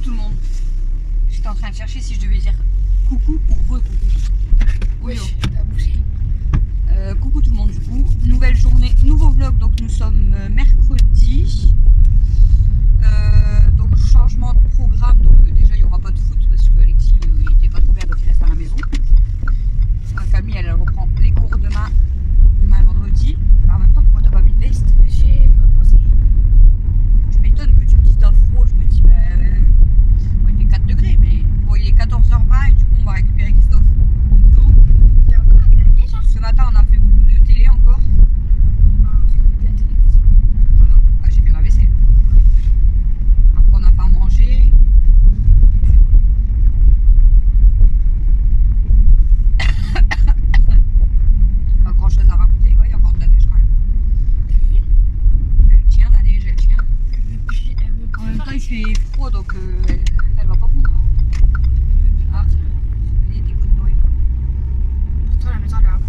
tout le monde. J'étais en train de chercher si je devais dire coucou ou re-coucou. Oui, t'as bougé. Coucou tout le monde du coup. Nouvelle journée, nouveau vlog. Donc nous sommes mercredi. Donc changement de programme. Donc déjà il n'y aura pas de foot parce que Alexis il était pas trop bien donc il reste à la maison. Camille elle reprend les cours demain. Donc demain vendredi. En même temps pourquoi t'as pas mis de veste? J'ai pas pensé. Je m'étonne que tu me dises t'as froid. Je me dis bah il est 4 degrés mais bon il est 14h20 et du coup on va récupérer Christophe au boulot. Il y a encore de la neige hein. Ce matin on a fait beaucoup de télé encore. Ah, c'est de la télévision. Voilà, bah, j'ai fait ma vaisselle. Après on n'a pas mangé. Pas grand chose à raconter, ouais, il y a encore de la neige quand même. T'as vu? Elle tient la neige, elle tient. Elle veut plus En même temps il partir. fait froid donc elle va pas fondre. Ah, il y a des coups de Noël. Pourtant la maison elle est à vendre.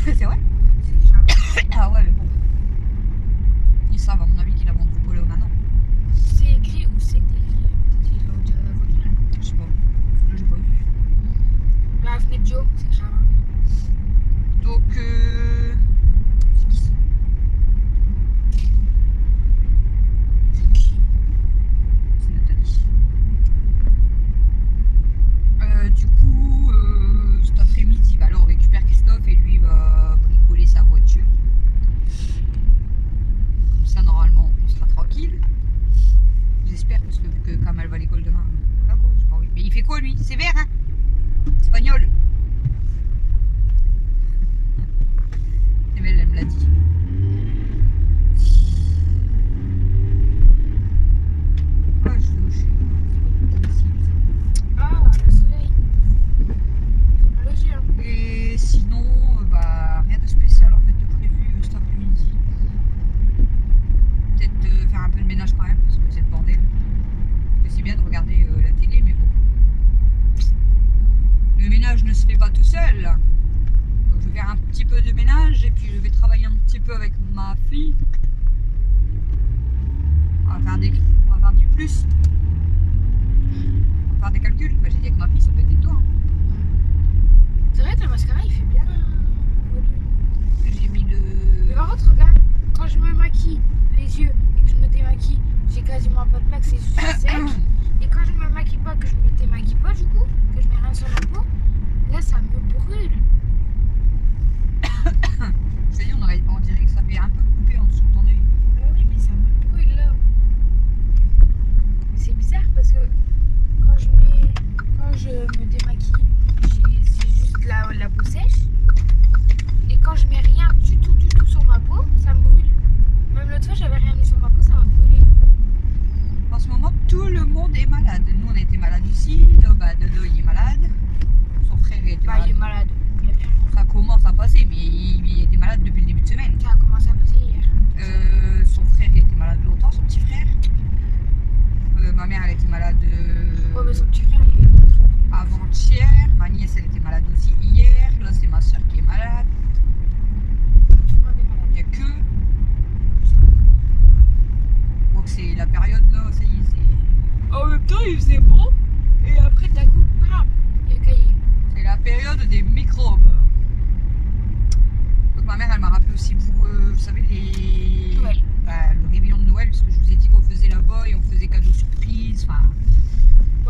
C'est vrai? C'est déjà à vendre. Ah ouais mais bon. Ils savent à mon avis qu'il a vendu pour Léo maintenant. C'est écrit ou c'est écrit? Peut-être qu'ils l'ont déjà vendu. Je sais pas. Là j'ai pas vu. La fenêtre Joe, c'est écrit à vendre. Donc c'est qui ça? C'est Nathalie. Du coup, cet après-midi, bah, alors on récupère Christophe et lui va bricoler sa voiture. Comme ça, normalement, on sera tranquille. J'espère, parce que vu que Kamal va à l'école demain, voilà quoi, j'ai pas envie. Mais il fait quoi lui? C'est vert, hein? Espagnol. Elle me l'a dit. Ah, je vais au chez. Ah, le soleil. C'est pas logique hein. Et sinon, bah, rien de spécial en fait de prévu cet après-midi. Peut-être faire un peu de ménage quand même parce que c'est le bordel. C'est bien de regarder la télé, mais bon. Le ménage ne se fait pas tout seul. Donc je vais faire un petit peu de ménage et puis je vais travailler un petit peu avec ma fille. On va faire du plus. On va faire des calculs. Bah, j'ai dit avec ma fille, ça peut être toi. Hein. C'est vrai que le mascara il fait bien évoluer. J'ai mis Mais le. par contre, regarde, quand je me maquille les yeux et que je me démaquille, j'ai quasiment pas de plaque, c'est juste sec. Et quand je me maquille pas, que je me démaquille pas du coup, que je mets rien sur la peau, là ça me brûle. Je te dis, on dirait que ça fait un peu coupé en dessous de ton œil. Ah oui, mais ça me brûle là. C'est bizarre parce que quand je me démaquille, c'est juste la peau sèche. Et quand je mets rien du tout sur ma peau, ça me brûle. Même l'autre fois, j'avais rien mis sur ma peau, ça m'a brûlé. En ce moment, tout le monde est malade. Nous, on était malades aussi. Bah, Dodo, il est malade. Son frère, il était Bah, malade. il est malade. Il a bien Ça commence à passer, mais il était malade depuis le début de semaine. Ça a commencé à passer hier. Son frère, il était malade longtemps, son petit frère. Ma mère, elle était malade Ouais, mais son petit frère, il est pas très bien. avant-hier. Ma nièce, elle était malade aussi hier. Là, c'est ma soeur qui est malade. Tout le monde est malade. Il n'y a que. Donc, c'est la période là, ça y est, c'est. En même temps, il faisait bon. Et après, d'un coup, bam, il a caillé. C'est la période des microbes. Donc ma mère elle m'a rappelé aussi pour, vous savez, Noël. Bah, le réveillon de Noël, parce que je vous ai dit qu'on faisait là-bas et on faisait cadeau surprise. Enfin,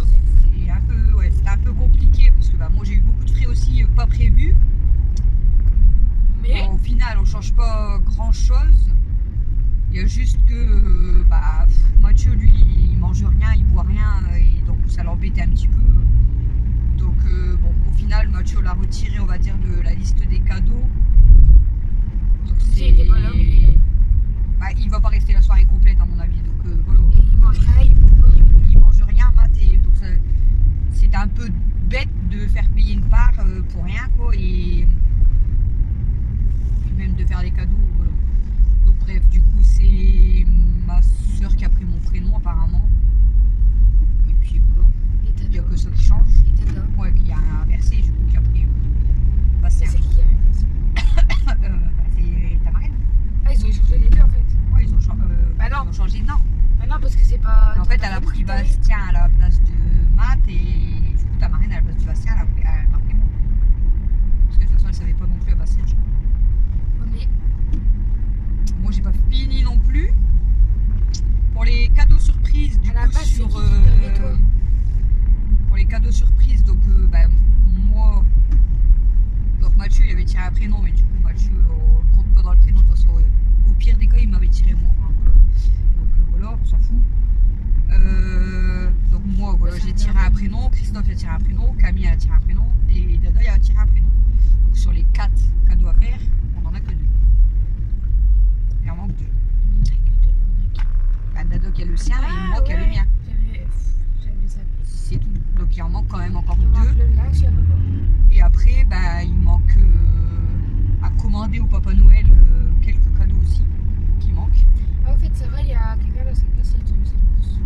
c'est un peu, ouais, c'était un peu compliqué parce que bah, moi j'ai eu beaucoup de frais aussi pas prévus. Mais Bon, au final on change pas grand-chose. Il y a juste que bah, Mathieu lui il mange rien, il boit rien et donc ça l'embêtait un petit peu. Donc bon, au final, Mathieu l'a retiré, on va dire, de la liste des cadeaux. Donc c'est des bonhommes. bah, il va pas rester la soirée complète à mon avis. Donc voilà. Et il mange rien, Il mange rien, Matt, et donc c'était un peu bête de faire payer une part pour rien quoi. Et puis même de faire des cadeaux. Voilà. Donc bref, du coup c'est ma soeur qui a pris mon prénom apparemment. Et puis voilà. Il n'y a que ça qui change. Ouais, il y a un verset du coup qui a pris. Bah, c'est C'est qui avait fait ça? bah, c'est ta marraine. Ah, ils ont échangé les deux en fait. Ouais, ils ont changé. Bah non, Bastien à la place de Matt et du coup ta Marine à la place de Bastien elle a pris moi. Parce que de toute façon elle savait pas non plus à Bastien je crois. Ouais, mais Moi j'ai pas fini non plus. Pour les cadeaux surprises du à la coup base, c'est sur qui t'avait, toi? pour les cadeaux surprises donc bah, moi donc Mathieu il avait tiré un prénom mais du coup Mathieu compte pas dans le prénom de toute façon au pire des cas il m'avait tiré moi hein, voilà. Donc voilà on s'en fout. Donc moi voilà j'ai tiré un prénom, Christophe a tiré un prénom, Camille a tiré un prénom et Dada a tiré un prénom. Donc sur les 4 cadeaux à faire on en a que 2. Il en manque 2. Bah, Dada qui a le sien et moi qui a le mien. J'avais zappé. C'est tout. Donc il en manque quand même encore Il manque 2. le mien, je sais pas. Et après, bah, il manque à commander au Papa Noël quelques cadeaux aussi qui manquent. Ah, en fait, ça va, il y a quelqu'un dans sa classe qui a déjà eu sa course.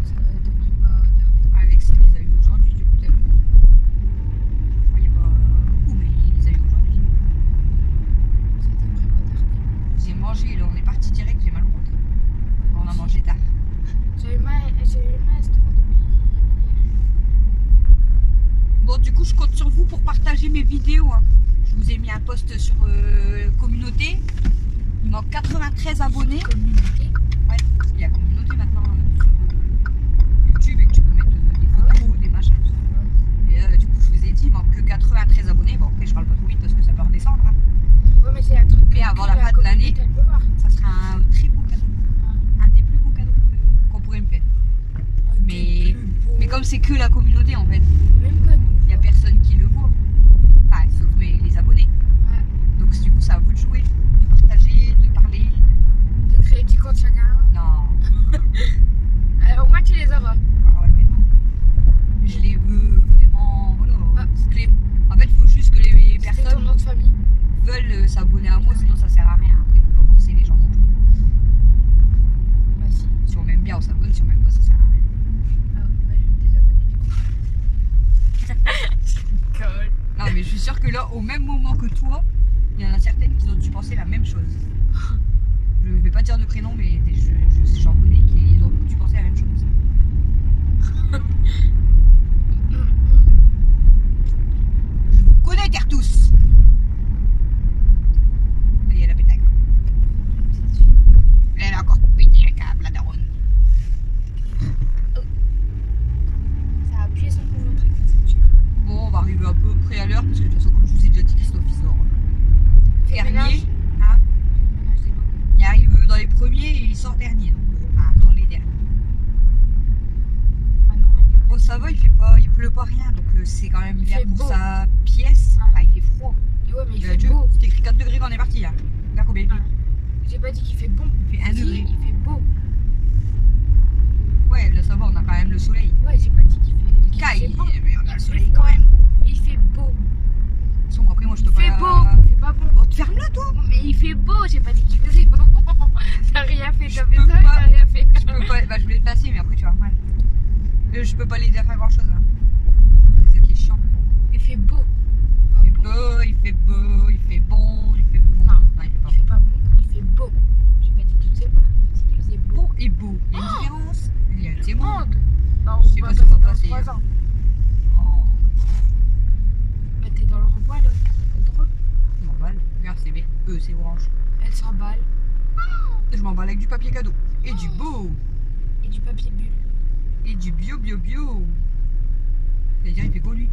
Ça devrait pas tarder. Alex, il les a eu aujourd'hui, du coup, t'as vu. Enfin, il n'y a pas beaucoup, mais il les a eu aujourd'hui. Ça devrait pas tarder. J'ai mangé, là, on est parti direct, j'ai mal au ventre. On a mangé tard. J'ai eu mal à l'estomac depuis. Bon, du coup, je compte sur vous pour partager mes vidéos. Hein. Je vous ai mis un post sur communauté. Il manque 93 abonnés. Communauté. Ouais, il y a communauté maintenant sur YouTube et que tu peux mettre des photos, des machins. Et du coup, je vous ai dit, il manque que 93 abonnés. Bon, après, je parle pas trop vite parce que ça peut redescendre. Hein. Ouais, mais c'est un truc. Mais avant la fin de l'année, ça sera un très beau cadeau. Un des plus beaux cadeaux qu'on pourrait me faire. Mais comme c'est que la communauté en fait, Même pas nous. il n'y a personne qui le voit. Enfin, sauf les abonnés. Ouais. Donc du coup, ça à vous de jouer, de partager, de parler. De créer 10 comptes chacun. Non. Au moins, tu les auras. Ah ouais, mais non. Je les veux vraiment. Voilà. Ah. En fait, il faut juste que les C'est ton personnes nom de famille. veulent s'abonner à moi, sinon ça sert à rien. Après, il faut pas forcer les gens non plus. Bah, si. Si on m'aime bien, on s'abonne. Si on m'aime pas, ça sert à rien. Ah, bah, je vais me désabonner du coup. Non, mais je suis sûre que là, au même moment que toi, il y en a certaines qui ont dû penser la même chose. Je vais pas dire de prénom, mais j'en connais qui ont dû penser la même chose. Je vous connais, terre tous. Là, il y a la pétaque. Elle a encore pété un câble, la daronne. Ça a appuyé sur le truc, la ceinture. Bon, on va arriver à peu près à l'heure, parce que de toute façon, comme je vous ai déjà dit, Christophe, il sort dernier. Hein, il arrive dans les premiers et il sort dernier. Donc, dans les derniers. Ah non, elle Bon, ça va, il pleut pas rien, donc c'est quand même Il bien fait pour beau. sa pièce. Ah. Bah, il fait froid. Ouais, mais il Mais fait adieu, beau. c'est écrit 4 degrés quand on est parti là. Regarde combien il fait. Ah. J'ai pas dit qu'il fait bon. Il fait 1 Si, degré. il fait beau. Ouais, là ça va, on a quand même le soleil. Ouais, j'ai pas dit qu'il fait Caille, bon. mais on a le soleil fait quand froid. même. Mais il fait beau. Son, après, moi je te Il fait pas. beau. Il fait pas bon. Bon, ferme-la toi. Mais il fait beau, j'ai pas dit qu'il faisait bon. T'as rien fait, Je t'as fait peux ça, pas. t'as rien fait. Je peux pas. Bah, je voulais te passer, mais après tu vas avoir mal. Je peux pas l'aider à faire grand chose là. C'est ce qui est chiant. Il fait beau. Il fait beau, il fait beau, il fait bon, il fait bon. Non, il fait pas il fait pas bon, il fait beau. J'ai pas dit qu'il faisait bon, j'ai dit qu'il faisait beau. bon et beau. Il y a une différence. Il y a c'est bon. Monde. Bah, Je sais pas si on va passer, dans 3 hein. ans. Oh, Bah, t'es dans le rond-point là, c'est pas drôle. je m'emballe. Regarde, c'est B. C'est orange. Elle s'emballe. Je m'emballe avec du papier cadeau. Et du beau. Et du papier bulle. Et du bio. C'est-à-dire, il fait beau lui.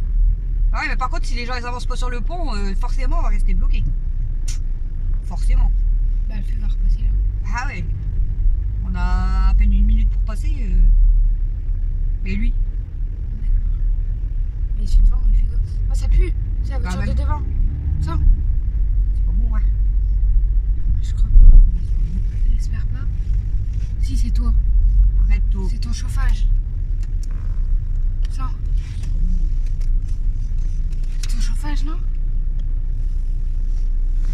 Ah ouais, mais par contre, si les gens ils avancent pas sur le pont, forcément, on va rester bloqué. Forcément. Bah, le feu va repasser là. Ah ouais. On a à peine 1 minute pour passer. Mais lui. Mais celui devant, il fait quoi? Ah, ça pue. C'est la Bah, voiture même. de devant. Ça, C'est pas bon, hein. je crois pas. J'espère pas. Si, c'est toi. Arrête tôt. C'est ton chauffage. Ça. C'est ton chauffage, non?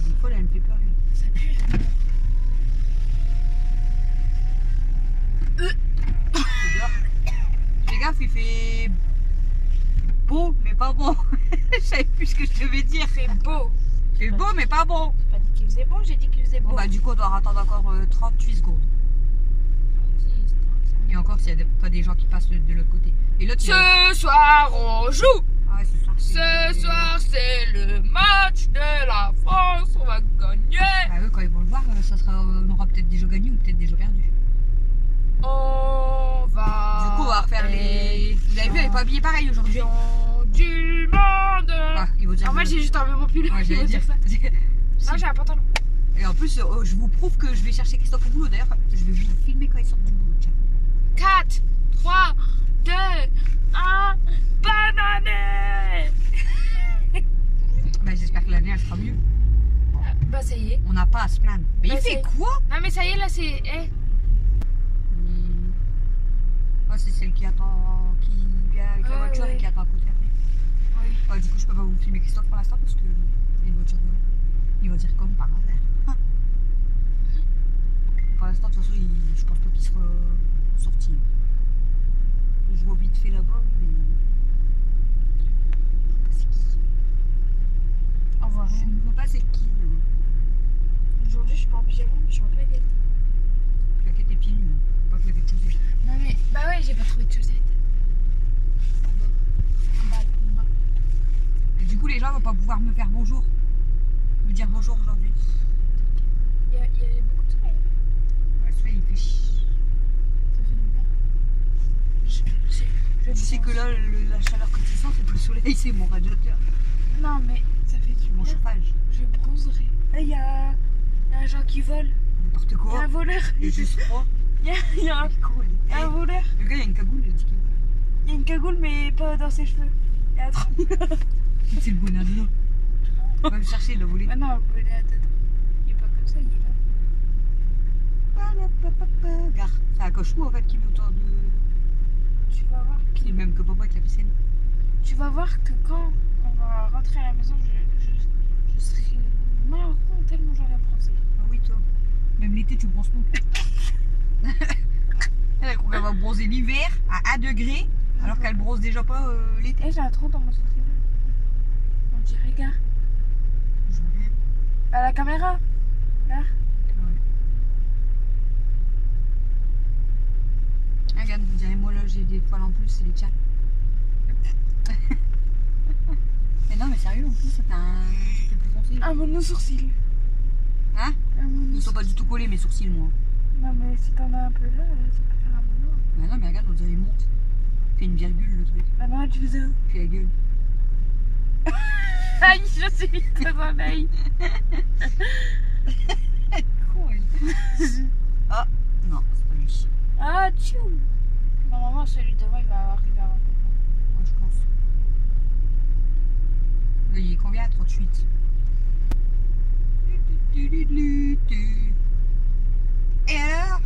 Des fois, là, elle me fait peur. Elle. Ça pue. Fais gaffe, il fait beau, mais pas bon. Je savais plus ce que je devais dire. Il fait beau. Il fait beau, mais pas bon. J'ai pas dit qu'il faisait bon, j'ai dit qu'il faisait beau. Bon, bah, du coup, on doit attendre encore 38 secondes. 36, 35. Et encore s'il n'y a pas des gens qui passent de l'autre côté. Et l'autre, Ce soir, on joue. Ah, ce soir, Ce soir, c'est le match de la France. On va gagner. Ah, eux, quand ils vont le voir, on aura peut-être déjà gagné ou peut-être déjà perdu. On va. Du coup, on va refaire les. Vous avez vu, elle n'est pas habillée pareil aujourd'hui. Du monde. Ah, ils vont dire. En fait, j'ai juste enlevé mon pull. Ouais, Ils j'allais vont dire dire ça. Si. Non, j'ai un pantalon. Et en plus, je vous prouve que je vais chercher Christophe au boulot. D'ailleurs, je vais vous filmer quand il sort du boulot. Tiens. 4, 3, 2, 1. Bonne année. Bah, j'espère que l'année, elle sera mieux. Bah, ça y est. On n'a pas à se plaindre. Mais Bah, il fait quoi? Non, mais ça y est, là, c'est. Eh. Oh, c'est celle qui attend, qui vient avec la voiture ouais. et qui attend à côté après. Oui. Ouais, du coup, je peux pas vous filmer Christophe pour l'instant parce que il y a une voiture devant. Il va dire comme par hasard. Pour l'instant, de toute façon, je pense pas qu'il sera sorti. Je vois vite fait là-bas, mais. Je sais pas c'est qui. Au revoir. Je ne vois pas c'est qui. Aujourd'hui, je suis pas en pyjama, mais je suis en claquette. Claquette et pieds nus. Pas claquette de chaussettes. Non, mais. Bah, ouais, j'ai pas trouvé de chaussettes. En bas, en bas. Et du coup, les gens vont pas pouvoir me faire bonjour. Me dire bonjour aujourd'hui. Il y a beaucoup de soleil. Ouais, ça il fait chier. Ça fait du bien. Tu sais que là, la chaleur que tu sens, c'est pas le soleil, c'est mon radiateur. Non, mais ça fait du C'est mon bien. chauffage. Je bronzerai. Là, il y a un gens qui vole. N'importe Il y a quoi. un voleur. Il est juste froid. Il y a un voleur. Le gars, il y a une cagoule, il dit qu'il Il y a une cagoule, mais pas dans ses cheveux. Il y a un trou. c'est le bonheur. On va le chercher, il l'a volé. Ah non, attends. Il est pas comme ça, il est là. Regarde, c'est un cochon en fait qui met autour de. Tu vas voir. C'est le même que papa avec la piscine. Tu vas voir que quand on va rentrer à la maison, je serai marron tellement j'aurai bronzé. Ah oui, toi. Même l'été, tu bronzes pas. Elle croit qu'elle va bronzer l'hiver à 1 degré, alors qu'elle bronze déjà pas l'été. Eh, j'ai un trou dans mon sourcil. On dirait, gars. Je vois rien. À la caméra. Là. Ah, regarde, vous direz, moi là j'ai des poils en plus, c'est les tiens. Mais non, mais sérieux, en plus, ça fait plus foncé. Un mono-sourcil. Hein? Ils sont pas du tout collés, mes sourcils, moi. Non, mais si t'en as un peu là, ça peut faire un mono. Mais non, mais regarde, on dirait il monte. Fait une virgule, le truc. Ah non, tu faisais. Fait la gueule. Aïe, je suis très en aïe. Con, elle. Ah, non, c'est pas lui. Ah, tchou. Normalement, celui devant, il va arriver avant. Moi, je pense. Là, il est combien à 38? Et alors?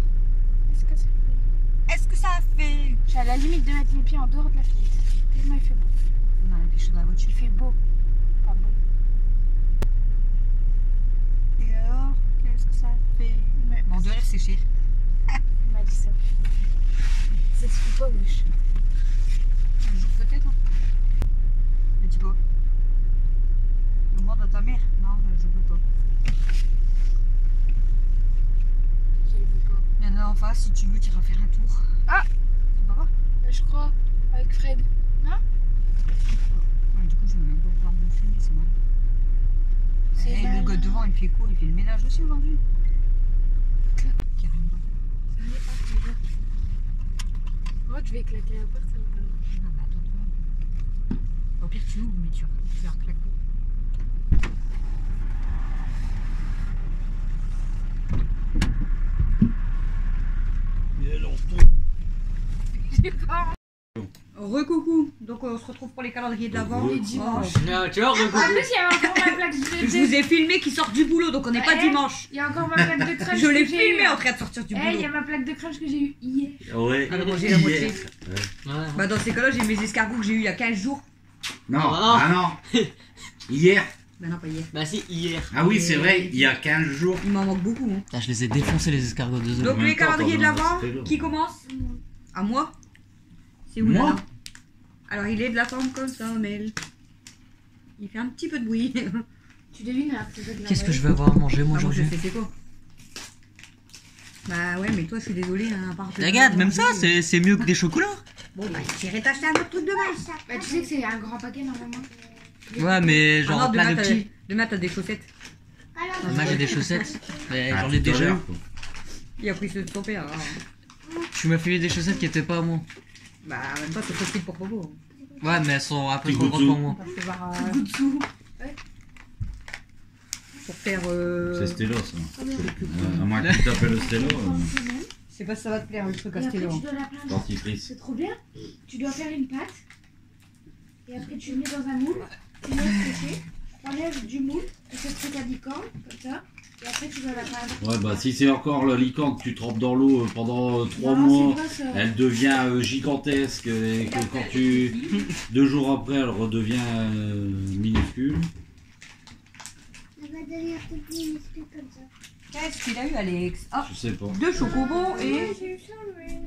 Est-ce que ça fait? Est-ce que ça a fait? Je suis à la limite de mettre mes pieds en dehors de la fenêtre. Tellement il fait beau. Non, il fait chaud dans la voiture. Il fait beau. Pas beau. Et alors? Qu'est-ce que ça a fait? Mais Bon, de rire, c'est cher. il m'a dit ça. Ça se fait pas, wesh. Un jour peut-être, hein. Mais dis pas. Demande à ta mère. Non, je peux pas. Je le veux pas. Il y en a en face, si tu veux, tu iras faire un tour. Ah! C'est pas grave. Je crois, avec Fred. Non? Ouais, du coup, je vais même pas pouvoir me filmer, c'est mal. C'est Et le mal. gars devant, il fait quoi? Il fait le ménage aussi aujourd'hui? Carrément. Ça y est, ah, c'est bien. Oh, je vais claquer la porte. Ça va. Non, mais attends-toi. Au pire, tu ouvres, mais tu vas reclaquer. J'ai pas. Recoucou, donc on se retrouve pour les calendriers de l'avant. Les dimanches. Non, tu vois, En plus, il y a encore ma plaque Je de. vous ai filmé qui sort du boulot, donc on n'est pas Eh, dimanche. Il y a encore ma plaque de crunch. Je l'ai que j'ai filmé eue. en train de sortir du Eh, il y boulot. a ma plaque de crunch que j'ai eue hier. Ouais. Alors, moi, j'ai la moitié. Ouais. Bah, dans ces cas-là, j'ai mes escargots que j'ai eu il y a 15 jours. Non, Ah, ah non. Hier. Bah, non, pas hier. Bah si, hier. Ah oui, c'est vrai, il y a 15 jours. Il m'en manque beaucoup. Hein. Putain, je les ai défoncés les escargots de Donc, même les temps, calendriers de pardon, l'avant, c'était long. qui commence? À moi. C'est où Moi là? Alors, il est de la forme comme ça, Mel. Il fait un petit peu de bruit. Tu devines la petite de la Qu'est-ce que je vais avoir à manger moi Ah, moi, je aujourd'hui? sais c'est quoi. Bah ouais, mais toi, je suis désolée, hein, à part... Regarde, même ça, c'est mieux que des chocolats. Bon, bah, j'irai t'acheter un autre truc demain. Bah, tu sais que c'est un grand paquet normalement. Ouais, mais genre Ah non, plein demain, de t'as petits. demain, t'as des chaussettes. Moi j'ai des chaussettes. Mais Ah, j'en ai tout à déjà. l'heure, quoi. Il a pris ceux de ton père. Alors. Tu m'as filé des chaussettes qui étaient pas à moi. Bah, même pas, c'est possible pour Pogo. Ouais, mais elles sont un peu Petit trop goût grandes de pour moi. On va se voir pour faire... C'est Stélo, ça. À moins que tu t'appelles Stélo, Je sais pas si ça va te plaire, le truc à Et après, Stélo. tu dois la plaindre. dentifrice. C'est trop bien. Tu dois faire une pâte. Et après, tu le mets dans un moule. Tu laisses sécher. T'enlèves du moule. Tu fais ce truc à licorne, comme ça. Et après, tu dois la peindre. Ouais, bah si c'est encore la licorne que tu trempes dans l'eau pendant 3 Non, mois, c'est pas ça. elle devient gigantesque et que quand tu... 2 jours après, elle redevient minuscule. Elle va devenir toute minuscule comme ça. Qu'est-ce qu'il a eu, Alex? Ah, Je sais pas. 2 chocobons et J'ai eu ça, mais...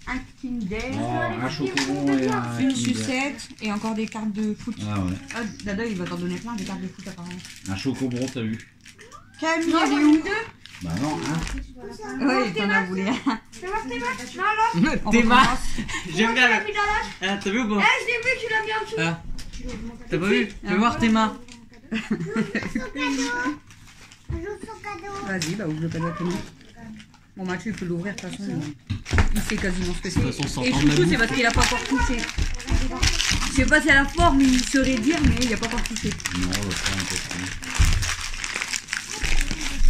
un Kinder. Oh, un chocobon et un... Une Kinder. sucette et encore des cartes de foot. Ah ouais. Ah, Dada, il va t'en donner plein des cartes de foot apparemment. Un chocobon, t'as vu? Camille, elle est où? Bah non, hein. Après, tu dois la peindre. Oui, t'en as voulu. On Théma. recommence. J'aime bien. Ah, t'as vu ou pas? Je l'ai vu, tu l'as mis en dessous. Ah, Tu l'augmentes t'as pas vu? Fais voir tes mains. Son cadeau. Joue son cadeau. Vas-y, bah ouvre le cadeau à Camille. Bon, Mathieu, il peut l'ouvrir de toute façon. Il sait quasiment ce que c'est. De toute façon, sans Et prendre la Chouchou, c'est bouffe. parce qu'il a pas encore touché. Je sais pas si à la forme il saurait dire, mais il a pas encore touché. Non, le prend un peu plus.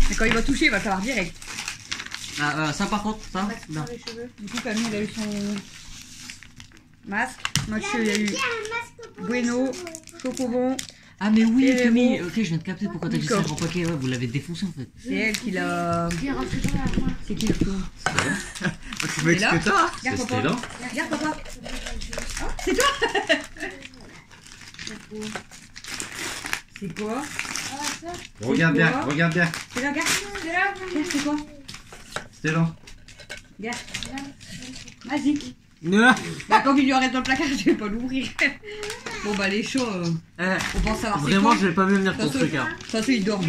Mais quand il va toucher, il va savoir direct. Ah, ça par contre, ça. dans Non. les cheveux. Du coup, Camille, elle a eu son masque. Mathieu, il a eu Il y a un masque pour Bueno, les cheveux. Chocobon. Ah, mais oui, Et Camille. bon. Ok, je viens de capter pourquoi t'as dit ça D'accord. en paquet. Ouais, vous l'avez défoncé en fait. C'est elle qui l'a. Qui est rentré dans la main. C'est qui le tout? Tu Et là t'as? C'est Regarde, papa. Stélo. Regarde, papa. C'est toi? C'est quoi? Ah, ça. Regarde bien, quoi regarde bien. C'est là, regarde. Regarde, c'est quoi? Stélo. Regarde. Magique. Bah, comme il lui arrête dans le placard, je vais pas l'ouvrir. Bon, bah, les chats, on pense savoir c'est Vraiment, quoi. je vais pas vu venir De ton toute façon, truc. Hein. de toute façon, il dort.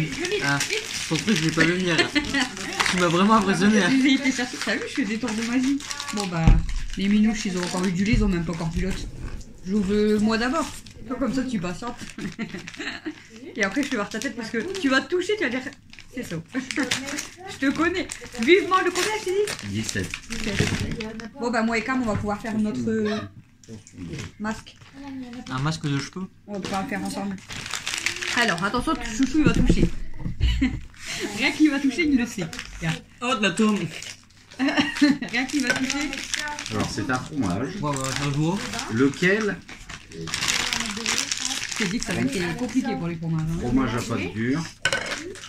Ah, ton truc, je l'ai pas vu venir. Tu m'as vraiment impressionné. Hein. J'ai été chercher. T'as vu, je fais des tours de magie. Bon, bah, les minouches, ils ont encore eu du lait, ils ont même pas encore vu l'autre. J'ouvre moi d'abord. Toi, comme ça, tu patientes. Et après, je vais voir ta tête parce que tu vas te toucher, tu vas dire. C'est ça. Je te connais. Vivement le combien, je t'ai dit 17. Bon, bah, moi et Cam, on va pouvoir faire notre masque. Un masque de cheveux. On va pouvoir le faire ensemble. Alors, attention, Chouchou, il va toucher. Rien qu'il va toucher, il le sait. Regarde. Oh, de la tome. Rien qu'il va toucher. Alors c'est un fromage. Ouais, un jour. Lequel? Je t'ai dit que ça va être compliqué pour les fromages. Hein. Fromage à pâte dure.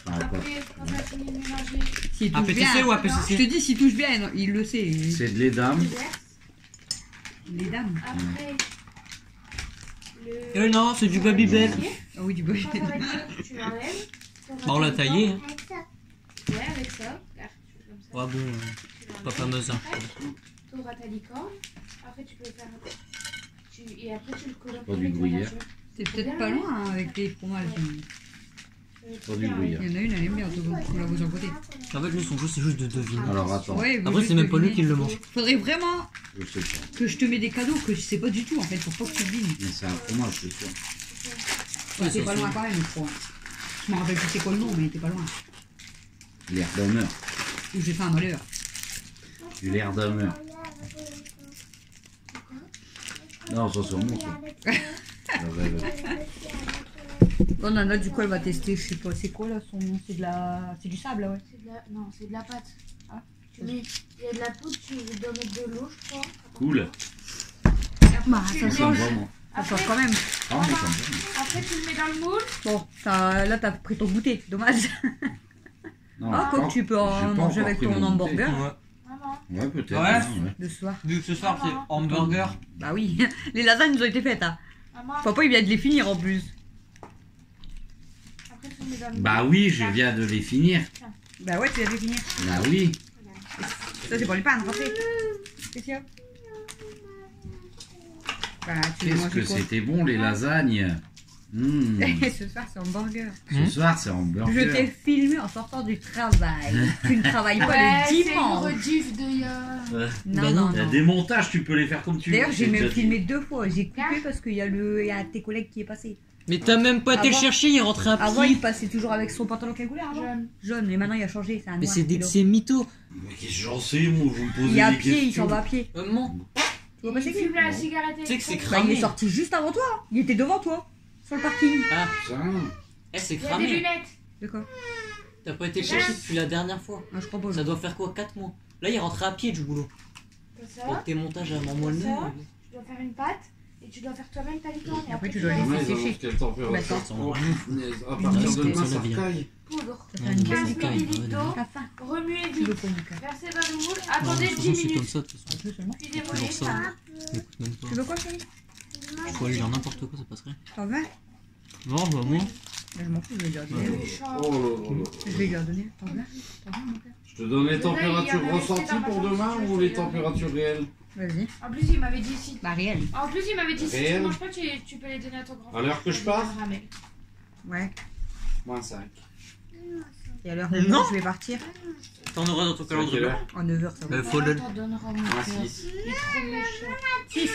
Enfin, pas- Après, quand t'as fini de mélanger, S'il touche APTC bien, ou je te APCC? dis, s'il touche bien, non, il le sait. C'est de lait d'âme. tu verses. Les dames. Après, le. Non, c'est du Babybel. Ah oui, du beau. Quand ça va être, tu l'enlèves. Bah, on l'a taillé. Hein. Avec ça. Ouais, avec ça. Regarde, tu fais comme ça. Ouais, bon, Tu l'enlèves. pas fameuse. Hein. Tu auras ta licorne. Après, tu peux faire. Et après, tu le colles Pas du gruyère. C'est peut-être pas loin hein, avec les fromages. Pas du gruyère. Il y en a une, elle aime bien, Togo. On la pose à côté. En fait, lui, son jeu, c'est juste de deviner. Alors attends, Ouais, Après, c'est même pas lui qui le mange. Faudrait vraiment je sais pas. que je te mets des cadeaux que je sais pas du tout en fait, pour pas que tu devines. Mais c'est un fromage, c'est sûr. Ouais, c'est ça, pas c'est- loin quand même, je crois. Je me rappelle plus c'est quoi le nom, mais il était pas loin. L'air d'honneur. Ou j'ai fait un malheur. Du l'air d'honneur. Non, ça c'est bon ça. On en a du coup, elle va tester, je sais pas, c'est quoi là son nom? C'est de la. C'est du sable là, ouais. C'est de la... Non, c'est de la pâte. Ah. Tu mets... Il y a de la poudre, tu dois mettre de l'eau, je crois. Cool. Bah, Tu ça le Ça change. me vraiment. Ça change Après, quand même. Ah, mais ça me va. après, tu le mets dans le moule. Bon, là t'as pris ton goûter, dommage. Non, Ah, j'ai comme pas- tu peux j'ai en pas manger encore avec pris ton mon hamburger Ouais. Maman. goûter. Ouais, peut-être. Ouais. hein, ouais. de ce soir. Vu que ce soir, c'est hamburger. Bah oui, les lasagnes nous ont été faites. Hein. Maman. Papa il vient de les finir en plus. Après, tu le mets dans le moule. Bah oui, je viens de les finir. Bah ouais, tu viens de les finir. Bah oui. Ça c'est pour les pains, après. Qu'est-ce qu'il y a? Bah tu les Qu'est-ce manges que quoi? c'était bon les lasagnes. Ce soir, c'est hamburger. Ce soir, c'est hamburger. Je t'ai filmé en sortant du travail. Tu ne travailles pas le dimanche. C'est une rediff de hier. Non, non, Il y a non. des montages, tu peux les faire comme tu veux. D'ailleurs, j'ai c'est même déjà filmé 2 fois. J'ai coupé parce qu'il y a tes collègues qui est passé. Mais t'as même pas été le Avant- chercher, il est rentré à Avant, pied. il passait toujours avec son pantalon cagoulé avant. Jaune. Jaune, mais maintenant il a changé. C'est un Mais noir. c'est mytho. Mais qu'est-ce que j'en sais, moi, vous me posez Il est à des pied, il questions. s'en va à pied. Maman, Tu vois pas Il c'est qui fume la cigarette. tu sais que c'est Bah, il est cramé. sorti juste avant toi. Il était devant toi. Sur le parking. Ah, Ça, c'est Il y a des cramé. lunettes. De quoi? T'as pas été le chercher depuis la dernière fois. Ah, je crois pas. Ça doit faire quoi, 4 mois. Là, il est rentré à pied du boulot. Comme Pour ça. tes montages à maman le nez. Ça. Tu dois faire une pâte et tu dois faire toi-même ta licorne. Et Après, tu dois dois la laisser laisser sécher. quelle température? D'accord. Oh, punaise, à Une partir de liste, demain, ça ça vient. recaille. poudre. Ça fait une 15 c'est carré, ml ouais, d'eau. T'as faim. Remuez Tu vite. veux quoi, Mika? Versez dans le moule. Attendez 10 minutes. ça, de toute façon. Un peu seulement. Puis Toujours démollez. ça. Ça. Écoute même pas. Tu veux quoi, chérie? Je pourrais lui dire n'importe quoi, ça passerait. T'en veux? Non, bah moi. Mais je m'en fous, je vais lui redonner. Méchant. Oh là là là. Je vais lui redonner. T'en veux? T'en veux, mon père? Je te donne les Il y en températures avait ressenties resté dans pour ma demain chambre, ou je les te températures réelles? Vas-y. En plus, il m'avait dit si. Bah, réel. En plus, il m'avait dit si tu Réel. manges pas, tu peux les donner à ton grand frère. À l'heure que je pars Ouais. Moins 5. Et à l'heure Non. je vais partir. T'en auras dans ton C'est à quelle calendrier. heure? En 9h, ça va. Faut le. T'en donneras mon Moins cœur. 6. Il est trop méchant.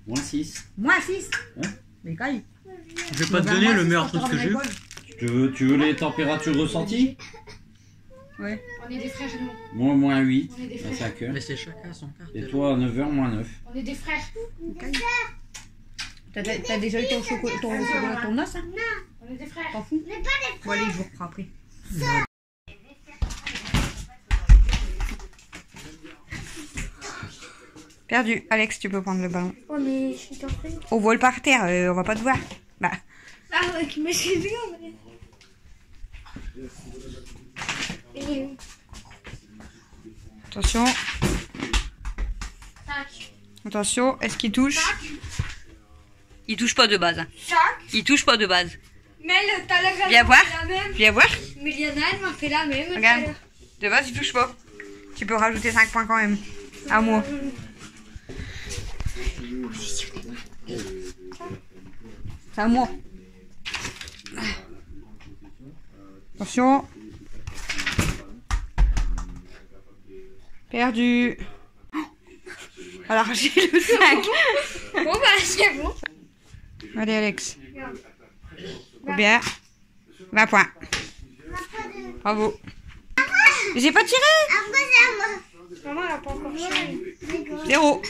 Moins 6. Moins 6. Ouais. Mais caille. Je vais pas te donner le meilleur truc que j'ai eu. Tu veux les températures ressenties? Ouais. On est des frères, nous. Moi, moins 8 On est des à frères. 5 heures. Mais c'est chacun son carte. Et toi, à 9h, moins 9. On est des frères. T'as déjà eu ton chocolat, ton os, hein? On est des frères. T'en fous? Bon, allez, je vous reprends après. Perdu. Alex, tu peux prendre le ballon. Oh, mais je suis en train. On vole par terre, on va pas te voir. Bah, Ah, ouais, mais c'est bien. Et attention. Tac. Attention, est-ce qu'il touche? Il touche pas de base. chaque. Il touche pas de base. Mais le tout à l'heure, elle Viens m'a voir. fait la même. Viens voir. Mais Liana, elle m'a fait la même. tout à Regarde. l'heure. De base, il touche pas. Tu peux rajouter 5 points quand même. À moi. C'est à moi. Attention. Perdu. Alors, j'ai le 5. Bon, bah, c'est bon. Allez, Alex. Faut bien. 20 points. Bravo. J'ai pas tiré. Maman, elle a pas encore tiré. 0.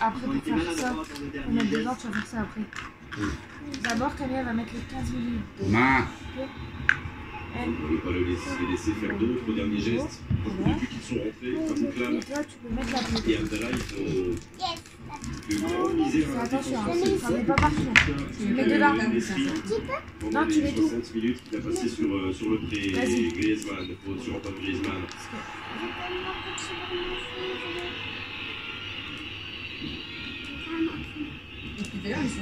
Après, pour faire ça, on met dedans, tu vas faire ça après. D'abord, Camille va mettre les 15 minutes. Ma. Elle, On ne peut pas les laisser faire d'autres derniers gestes. Depuis qu'ils sont rentrés, à Bouclame et toi, tu peux mettre la peau. et Abdallah, ils ont organisé Fais un attention, hein, ça met pas partout. Tu mets dedans. Non, tu mets tout. 60 minutes qu'il a passé sur le pré Vas-y. Griezmann, sur Antoine Griezmann.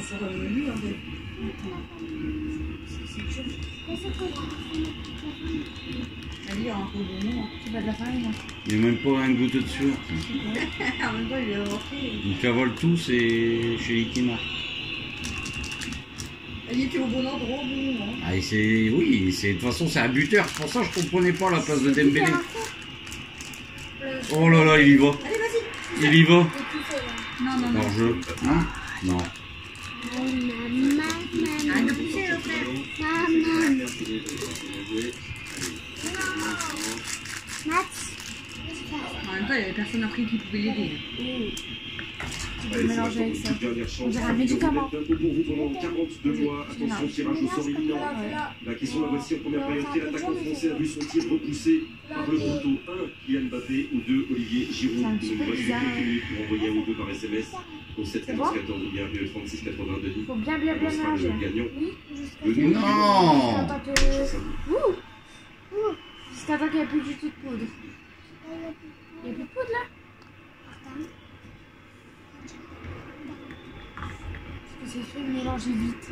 Ça sera lui en fait. Allez, en rebondant. C'est pas de la farine. Il n'y a même pas un goutte de sueur. En même temps, il est rentré. Ils cavolent tous et chez Ikima. Il était au bon endroit, bon. Hein. Ah, oui, de toute façon, c'est un buteur. C'est pour ça que je comprenais pas la place de Dembélé. Oh là là, il y va. Allez, vas-y. Il y va. Non, non, non. Hors jeu. Hein? Non. Arrête de pousser, le frère. En même temps, il y avait personne après qui pouvait l'aider. Tu peux mélanger avec ça. On dirait un médicament. Bientôt pour vous pendant 42 mois. Attention, tirage au sort imminent. La question la voici en première période. Quel attaquant français a vu son tir repoussé par le poteau? 1. Kylian Mbappé ou 2. Olivier Giroud. C'est un petit peu Vous restez bizarre. quelques minutes pour envoyer un ou deux par SMS au 7 C'est 14 bon 14 ou bien le 36 80 Denis. Faut bien On sera mélanger. le gagnant. Oui, Le nom Non. Attends que... Si t'attends qu'il n'y a plus du tout de poudre. Il n'y a plus de poudre là? Parce que c'est fait de mélanger vite.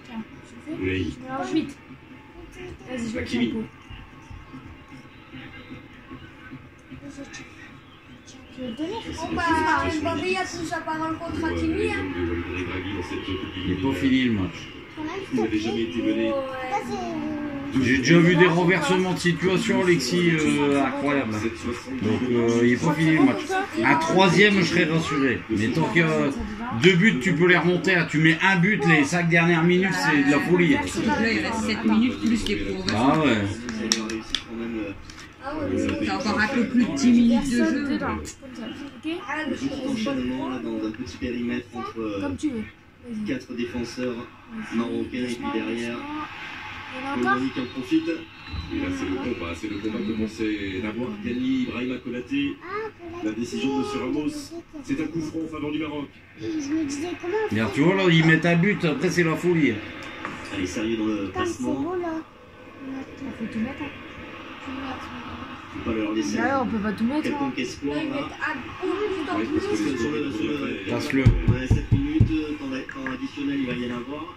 Tiens, tu fais? Oui. Je mélange vite. Vas-y, je vais le Hakimi. shampoo. Tu veux le tenir? Bon bah, Mbappé a pris sa parole contre Hakimi. Les hommes de Walid Regragui dans cette Coupe du Il n'est Monde. pas fini le match. Vous n'avez jamais été mené. J'ai déjà vu des renversements de situation, Alexis, incroyables. Donc il n'est pas fini le match. Un troisième, je serais rassuré. Mais tant qu'il y a 2 buts, tu peux les remonter. Tu mets un but, les 5 dernières minutes, c'est de la folie. Donc là, il reste 7 minutes plus les prolongations. Ah ouais. T'as encore un peu plus de 10 minutes de Personne jeu. dedans. Comme ça, ok? Juste enchaînement là, dans un petit périmètre entre Comme tu veux. Vas-y. 4 défenseurs marocains et puis derrière Il y en a encore? Colomani qui en profite. Et là, c'est le combat que pensait l'avoir gagné Ibrahima Konaté. La décision de M. Ramos, c'est un coup franc en faveur du Maroc. Je me disais comment Regarde, tu vois là, ils mettent un but, après c'est la folie. Allez, sérieux dans le putain, c'est placement. beau là. Il faut tout mettre. Hein. Faut pas leur laisser Là, on peut pas tout mettre. Hein. quelconque espoir là. Ouais, parce que Sur le- Passe-le. Ouais, 7 minutes, temps additionnel, il va y en avoir.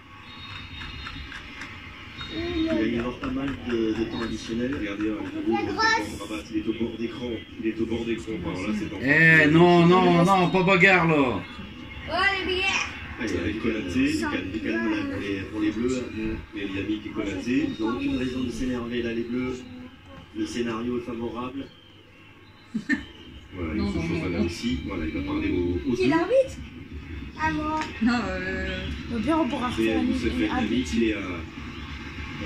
Il va y avoir pas mal de temps additionnel. Regardez, Rabat, il est au bord d'écran. Il est au bord d'écran. Alors là, c'est en Eh non, non, non, pas bagarre là. Oh les billets. avec Konaté. Du calme là pour les bleus. Et Yannick et Konaté. Ils n'ont aucune raison de s'énerver là, les bleus. Le scénario est favorable. Voilà, il se chose là aussi. Voilà, il va parler aux Qui deux. l'arbitre? Ah bon. Non, Au pire, on pourra C'est refaire Youssef El un Nami petit. et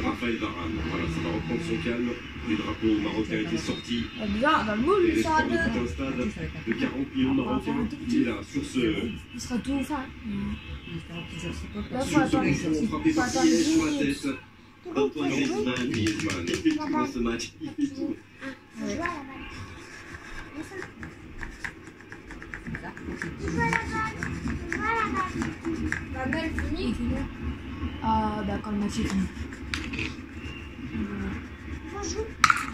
Raphaël Varane. Voilà, ça va reprendre son calme. Les drapeaux marocains étaient sortis. Bien, dans le moule. Et l'espoir de deux. tout un stade de 40 millions de Marocains. Il est là, sur ce. Il sera tout fin. Là, faut Sur ce attendre. coup franc frappé Faut par attendre Ziyech sur la 10 minutes. tête. Antoine Griezmann, Griezmann. effectivement ce match. Je joue à la balle. La belle finie. Ah, bah, quand le match est fini.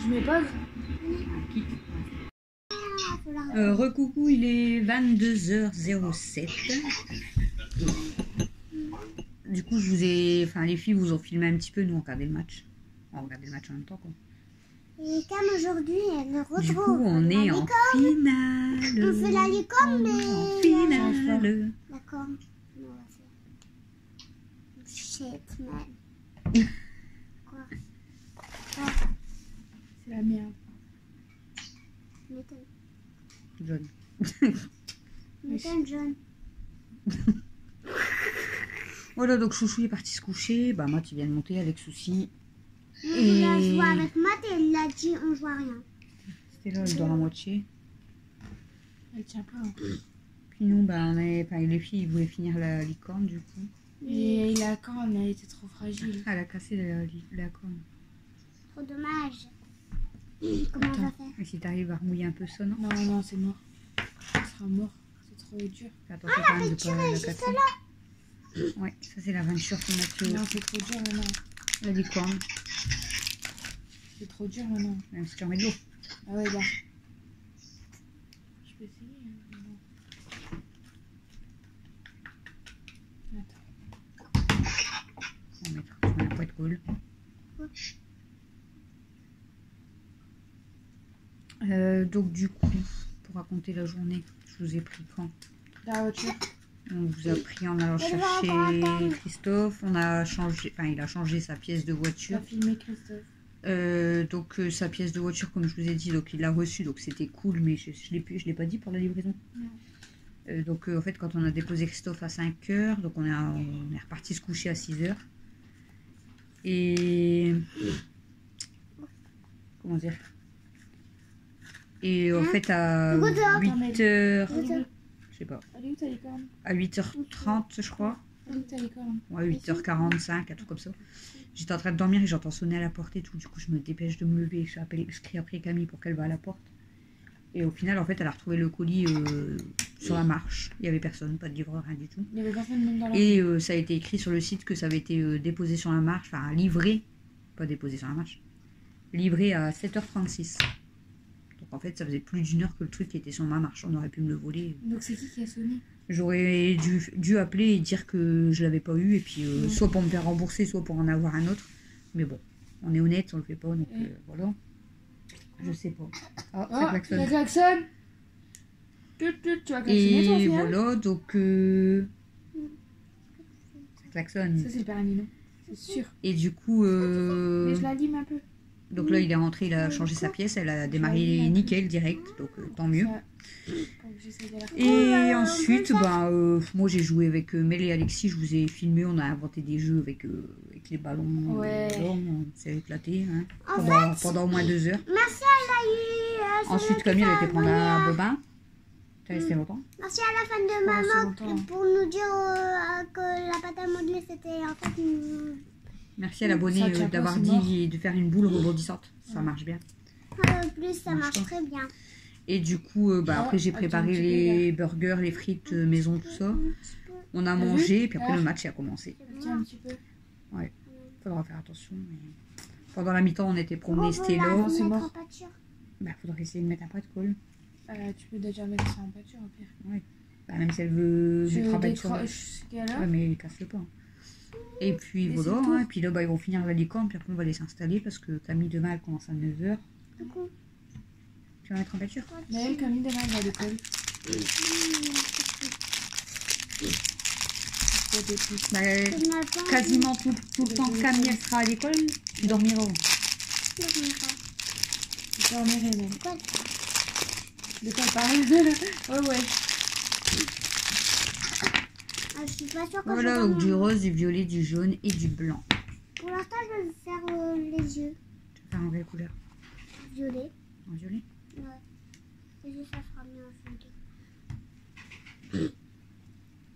Je mets pause. recoucou, il est 22h07. Du coup, enfin, les filles vous ont filmé un petit peu, nous on regardait le match. On regardait le match en même temps, quoi. Et comme aujourd'hui, elle me retrouve. Du coup, on est en finale. On fait la licorne, mais. En finale. D'accord. On va faire. Shit, man. Quoi? C'est la merde. M'étonne. John. M'étonne, John. Voilà, donc Chouchou est parti se coucher. Bah, Matt, il vient de monter avec Souci. Nous, on a joué avec Matt et il a dit on joue à rien. C'était là, il dort à moitié. Elle tient pas. Hein. Puis nous, bah, les filles, ils voulaient finir la licorne, du coup. Et la corne, elle était trop fragile. Elle a cassé la corne. Trop dommage. Comment on va faire? Et si t'arrives à remouiller un peu ça, non? Non, non, c'est mort. Elle sera mort. C'est trop dur. Fais attention quand même de pas la casser. Ouais, ça c'est l'aventure qu'on a tuée. Non, c'est trop dur maintenant. La licorne, C'est trop dur maintenant. même si tu en mets de l'eau. Ah ouais, là. Je peux essayer. Hein, mais bon. cool. Donc du coup, pour raconter la journée, je vous ai pris quand? La voiture. On vous a pris en allant chercher Christophe. On a changé, enfin il a changé sa pièce de Tu voiture. as filmé Christophe. Donc sa pièce de voiture, comme je vous ai dit, donc il l'a reçue, donc c'était cool, mais je l'ai pas dit pour la livraison. Donc en fait quand on a déposé Christophe à 5 h, donc on est reparti se coucher à 6 h. Et comment dire? Et en fait à 8 h, je sais pas, Elle est où ta licorne? à 8h30 je crois. Elle est où ta licorne? Ouais, 8h45, un truc comme ça. J'étais en train de dormir et j'entends sonner à la porte et tout. Du coup, je me dépêche de me lever. Je crie après Camille pour qu'elle va à la porte. Et au final, en fait, elle a retrouvé le colis sur la marche. Il n'y avait personne, pas de livreur, rien du tout. Il y avait personne même dans la Et ça a été écrit sur le site que ça avait été déposé sur la marche, enfin livré, pas déposé sur la marche, livré à 7h36. Donc en fait, ça faisait plus d'1 heure que le truc était sur ma marche. On aurait pu me le voler. Donc c'est qui a sonné? J'aurais dû appeler et dire que je l'avais pas eu, et puis soit pour me faire rembourser, soit pour en avoir un autre. Mais bon, on est honnête, on le fait pas, donc voilà. Je sais pas. Ah, ça klaxonne. Ça klaxonne. Tu vas klaxonner toi, au Et final? voilà, donc ça klaxonne. Ça c'est le permis, non? C'est sûr. Et du coup, Mais je la lime un peu. donc là il est rentré, il a changé sa pièce, elle a démarré nickel direct, donc tant mieux. Et ensuite, moi j'ai joué avec Mel et Alexis, je vous ai filmé, on a inventé des jeux avec les ballons. Ouais. On s'est éclaté hein, En pendant au moins 2 heures. Merci, elle a eu. Ensuite, Camille elle a été prendre un bobin. T'as resté longtemps? Merci à la fin de maman pour nous dire que la pâte à modeler c'était en fait une. Merci à l'abonné Ça tient pas, d'avoir c'est dit de faire une boule rebondissante. Ça marche bien. En plus, ça marche très bien. Et du coup, après j'ai préparé attends, les burgers, les frites maison, tout ça. On a mangé, et puis après le match a commencé. Tiens un petit peu. Faudra faire attention. Mais... pendant la mi-temps, on était promené, c'était Voilà, là. vous c'est mettre mort. en pâture. Faudrait essayer de mettre un peu de colle. Tu peux déjà mettre ça en pâture au pire. Même si elle veut Je mettre en pâture. décroche ce qu'il y a là. Ouais, mais casse-le pas. Et puis Et voilà, c'est tout. et puis là, ils vont finir la licorne, puis après on va les s'installer parce que Camille demain elle commence à 9 h. Coucou. Tu vas mettre en pâture? Mais elle, Camille, demain, elle va à l'école. Quasiment tout le temps que Camille elle sera à l'école, tu dormiras. Je dormirai même. Quoi? De quoi elle parle? Ouais. Je suis pas sûre que Voilà, je donc dorme. du rose, du violet, du jaune et du blanc. Pour l'instant, je vais faire les yeux. Tu vas faire en quelle couleur? Violet. En violet? Ouais. Les yeux, ça sera mieux en jaune.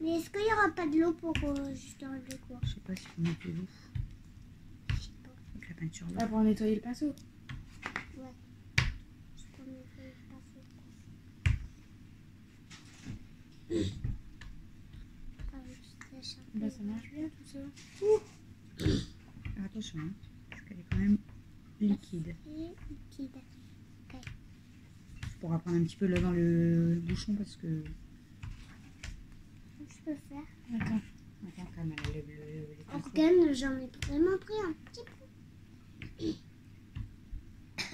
Mais est-ce qu'il n'y aura pas de l'eau pour juste enlever quoi? Je sais pas si tu mets de l'eau Je sais pas. avec la peinture là. Ah, pour nettoyer le pinceau. Ouais. Je peux me faire passer. Bah, ça marche bien tout ça. Attention, hein, parce qu'elle est quand même liquide. Et liquide. Tu pourras prendre un petit peu là dans le bouchon parce que. Je peux faire. Attends. Attends, quand même, elle lève les pinceaux. Organe, j'en ai vraiment pris un petit peu.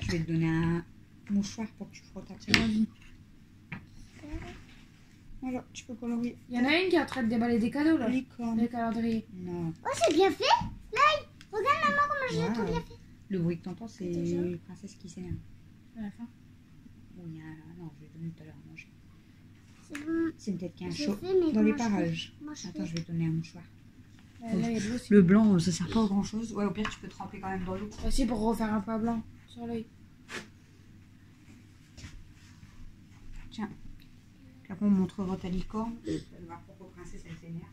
Je vais te donner un mouchoir pour que tu frottes ta tête. Voilà, tu peux colorier. Il y en a une qui est en train de déballer des cadeaux là. Licorne. Le calendrier. Non. Oh, c'est bien fait. Là, regarde maman comment j'ai Wow. tout bien fait. Le bruit que t'entends, c'est Déjà. Princesse qui s'énerve. À la fin. Bon, il y a... Non, je vais te donner tout à l'heure à manger. C'est bon. C'est peut-être qu'il y a un J'ai chaud fait, mais dans les comment je fais? parages. Moi, je Attends, fais. je vais te donner un mouchoir. Là, il y a de l'eau aussi. Le blanc, ça sert pas à grand chose. Ouais, au pire, tu peux tremper quand même dans l'eau. Aussi pour refaire un pas blanc sur l'œil. Tiens. Puis après, on montrera ta licorne. Tu vas voir pourquoi Princesse, elle s'énerve.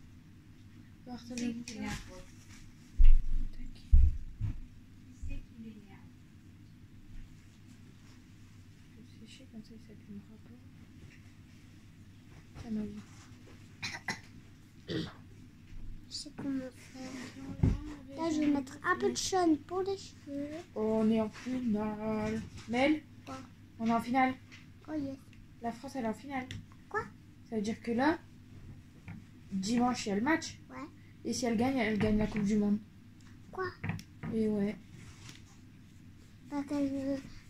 Voir ça, le bouton. Tac. Je vais sécher comme ça, ça s'abîmera pas. Ça m'a vu. Je sais comment faire. Là, je vais mettre un peu de chaîne pour les cheveux. On est en finale. Mel, Quoi? on est en finale. Oh yes. La France, elle est en finale. Quoi? Ça veut dire que là, dimanche, il y a le match. Ouais. Et si elle gagne la Coupe du Monde. Quoi? Et ouais.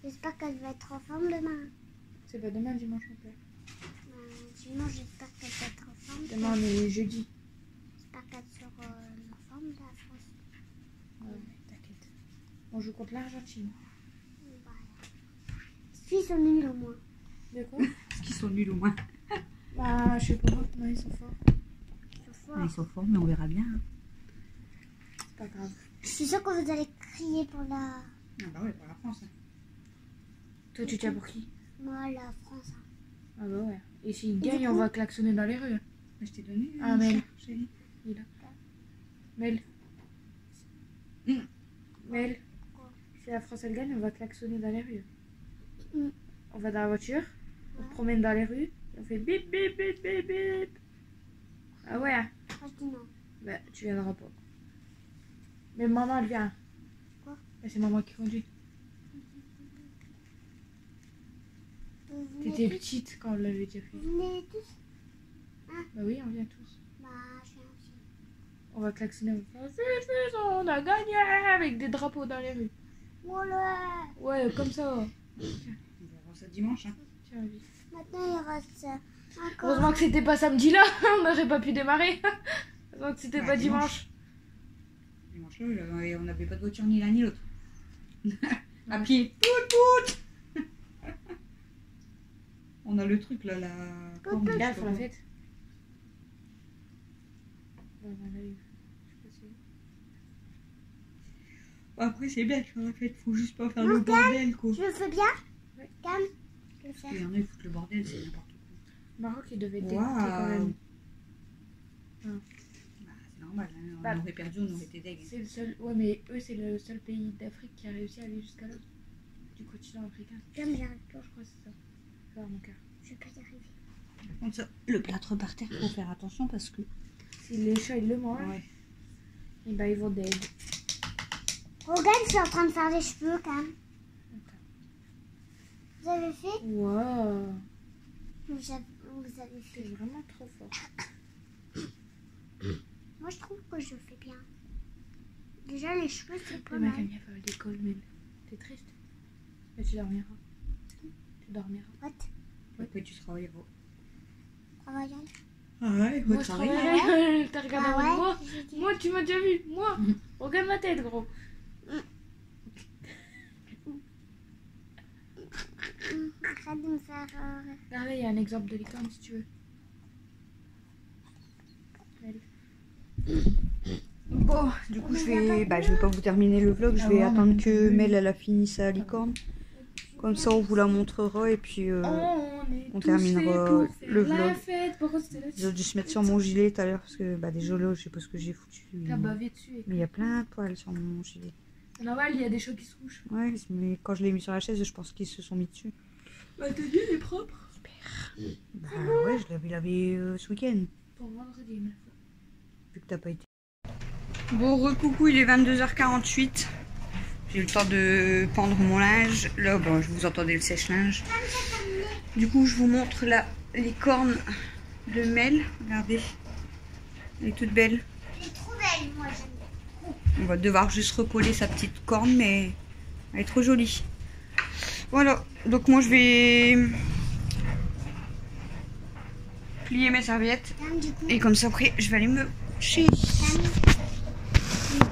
J'espère qu'elle va être en forme demain. C'est pas demain, dimanche, mon père. Dimanche, j'espère qu'elle va être en forme. Demain, on est jeudi. J'espère qu'elle sera en forme de la France. Ouais, t'inquiète. On joue contre l'Argentine. Ils sont nuls au moins. De quoi? Parce qu'ils sont nuls au moins. Bah, je sais pas. Non, ils sont forts. Ils sont forts, mais on verra bien. Hein. C'est pas grave. Je suis sûre que vous allez crier pour la... Ah bah ouais, pour la France. Hein. Toi, tu tiens pour qui? Moi, la France. Hein. Ah bah ouais. Et s'ils gagnent, on va klaxonner dans les rues. Bah, je t'ai donné. Ah, Mel. Chérie. Il a. Mel. Mel. Si la France elle gagne, on va klaxonner dans les rues. On va dans la voiture, on se promène dans les rues, et on fait bip bip bip bip bip. Ah ouais? Moi, je dis non. Bah, tu viendras pas. Mais maman, elle vient. Quoi? Bah, c'est maman qui conduit. Vous T'étais venez tous? petite quand on l'avait déjà fait. Vous venez tous? Bah oui, on vient tous. Bah, je viens aussi. On va klaxonner, on va faire on a gagné avec des drapeaux dans les rues. Voilà. Ouais, comme ça. On verra ça dimanche. Hein. Tiens, vas-y. Maintenant, il reste encore... Heureusement que c'était pas samedi là, on n'aurait pas pu démarrer. Heureusement que c'était Ouais, pas dimanche. Dimanche là, on n'avait pas de voiture ni l'un ni l'autre. À pied. Pout. On a le truc là, la... Pout, pout. Là, pour la fête. Ouais, bah, là, je sais pas si- Après c'est bien de faire la fête, faut juste pas faire Non, le bordel quoi. Je le fais bien? Ouais. Calme. Je le fais. Il y en a, ils foutent le bordel, c'est n'importe quoi. Maroc, il devait être Waouh. dégoûté quand même. Bah, c'est normal, hein. On Bah, aurait perdu, on aurait été deg. C'est le seul... Ouais, mais eux, c'est le seul pays d'Afrique qui a réussi à aller jusqu'à là. Du continent africain. J'aime bien. Je crois que c'est ça. Faire mon cœur. Je vais pas y arriver. Comme ça, le plâtre par terre, faut faire attention parce que... Si les chats, ils le mangent, Ouais. et bah, ils vont dead. Regarde, je suis en train de faire les cheveux quand même. Vous avez fait? Waouh. Vous avez C'est fait. vraiment trop fort. Moi, je trouve que je fais bien. Déjà, les cheveux, c'est pas Le mec, mal. il va à l'école, mais t'es triste. Mais tu dormiras. Tu dormiras. What? Après tu seras au héros. Travailler? Ah ouais, Moi, je travaille. T'as regardé Ah avec moi? ouais? J'ai dit- Moi, tu m'as déjà vu. Moi. Regarde ma tête, gros. Arrête de me faire... Regarde, il y a un exemple de licorne si tu veux. Bon, du coup je vais pas vous terminer le vlog, je vais attendre que Mel elle a fini sa licorne. Comme ça on vous la montrera et puis on terminera le vlog. J'ai dû se mettre sur mon gilet tout à l'heure parce que déjà là je sais pas ce que j'ai foutu. T'as bavé dessus. Mais il y a plein de poils sur mon gilet. C'est normal, il y a des chats qui se couchent. Ouais, mais quand je l'ai mis sur la chaise, je pense qu'ils se sont mis dessus. Bah, t'as dit, elle est propre. Bah ouais, je l'avais lavé ce week-end. Pour vendredi, mais. Vu que t'as pas été. Bon, recoucou, il est 22h48. J'ai eu le temps de pendre mon linge. Là, bon, je vous entendais le sèche-linge. Du coup, je vous montre là les cornes de Mel. Regardez. Elle est toute belle. Elle est trop belle, moi, j'aime. On va devoir juste recoller sa petite corne, mais elle est trop jolie. Voilà, donc moi je vais plier mes serviettes. Calme, du coup. Et comme ça après, je vais aller me coucher.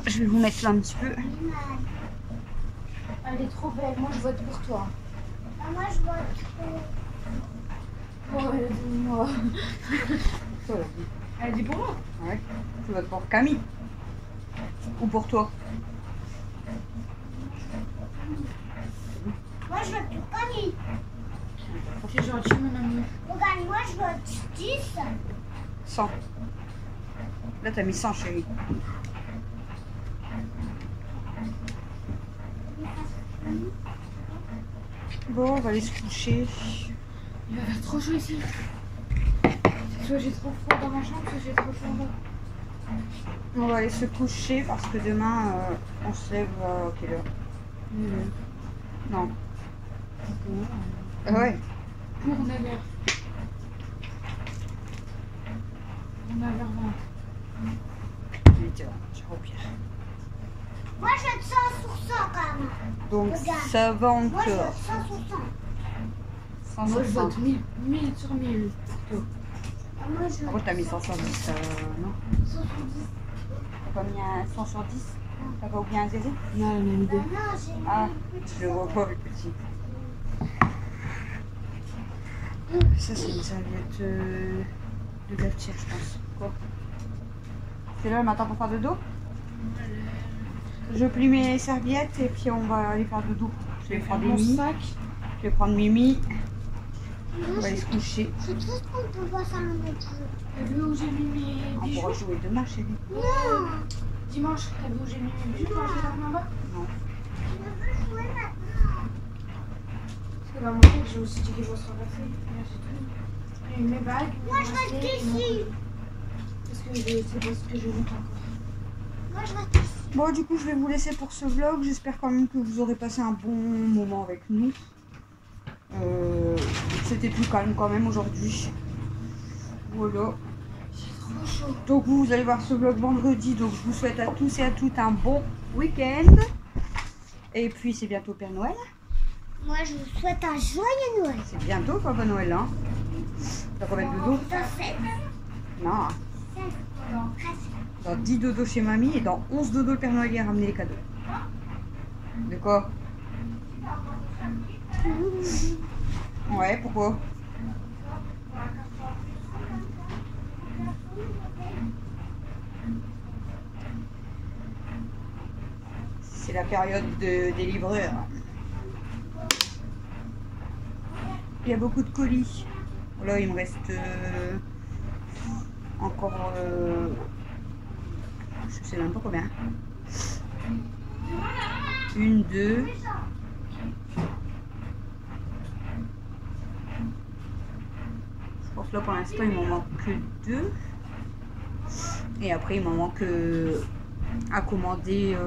Je vais vous mettre là un petit peu. Elle est trop belle, moi je vote pour toi. Ah, moi, je vois trop. Oh, elle dit moi. Voilà. Elle dit pour moi. Ouais, je vote pour Camille. Ou pour toi. Moi, je vote pour Camille. C'est gentil, mon ami. Regarde, moi, je vote 10. 100. Là, t'as mis 100, chérie. Bon, on va aller se coucher. Il va faire trop chaud ici. Soit j'ai trop froid dans ma chambre, soit j'ai trop chaud en bas. On va aller se coucher parce que demain, on se lève à quelle heure? Non. Ah ouais. Pour 9h. Pour 9h20. 8h, au pire. Moi, je te 100 sur 100 quand même. Donc Regarde. ça va Moi, je encore. te 100 sur 100. 100 Moi, sur je 100. vote 1000 sur 1000. Ah, moi, je Par contre, t'as mis 100 sur 10, non? 100 sur 10. T'as pas mis un 100 sur 10? T'as pas oublié un zéro? Non, on a mis 2. Non, j'ai Ah, mis le petit. je le vois pas avec le petit. Ça, c'est une serviette de cafetière, je pense. Quoi? C'est là le matin pour faire dodo? Je plie mes serviettes et puis on va aller faire dodo. Je vais prendre mon Mimi. sac. Je vais prendre Mimi. On Moi, va aller se coucher. je suis triste qu'on ne peut pas faire un autre jeu. T'as vu où j'ai mis mes On bijoux? pourra jouer demain, chérie. Non, Dimanche, t'as vu où j'ai mis mes bijoux quand j'étais là-bas? Non. je veux jouer maintenant. Parce que dans mon sac, j'ai aussi dit que je se renverser. Là, j'ai tout. J'ai mis mes bagues. mes Moi, je reste bracelets et mon ici. collier. Parce que je sais pas ce que je vais mettre encore. Moi, je reste ici. Bon, du coup, je vais vous laisser pour ce vlog. J'espère quand même que vous aurez passé un bon moment avec nous. C'était plus calme quand même aujourd'hui. Voilà. Trop chaud. Donc vous allez voir ce vlog vendredi. Donc je vous souhaite à tous et à toutes un bon week-end. Et puis c'est bientôt Père Noël. Moi, je vous souhaite un joyeux Noël. C'est bientôt Papa Noël, hein. T'as combien de dodo? Dans 7, Non. 5, dans 13. Dans 10 dodos chez mamie et dans 11 dodos le Père Noël y a ramené les cadeaux. De quoi? Ouais, pourquoi? C'est la période des livreurs. Il y a beaucoup de colis. Là, il me reste encore... je sais même pas combien. 1, 2... Je pense là pour l'instant il m'en manque que 2. Et après il m'en manque à commander 1,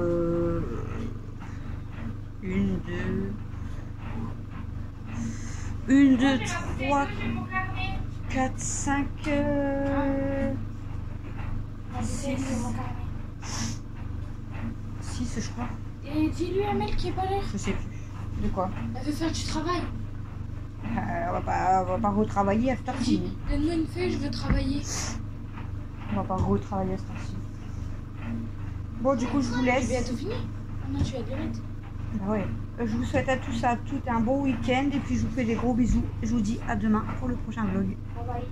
2, 3, 4, 5, 6, je crois. Et dis-lui à Mel qui est pas là. Je sais plus. De quoi? Elle veut faire du travail. On va pas retravailler à cette heure-ci. Dis, donne-moi une feuille, je veux travailler. On va pas retravailler à cette heure-ci. Bon, du coup, je vous laisse. Tu bientôt fini? Ah non, tu vas te le mettre. Bah ouais. Je vous souhaite à tous et à toutes un bon week-end et puis je vous fais des gros bisous. Je vous dis à demain pour le prochain vlog. Bye bye.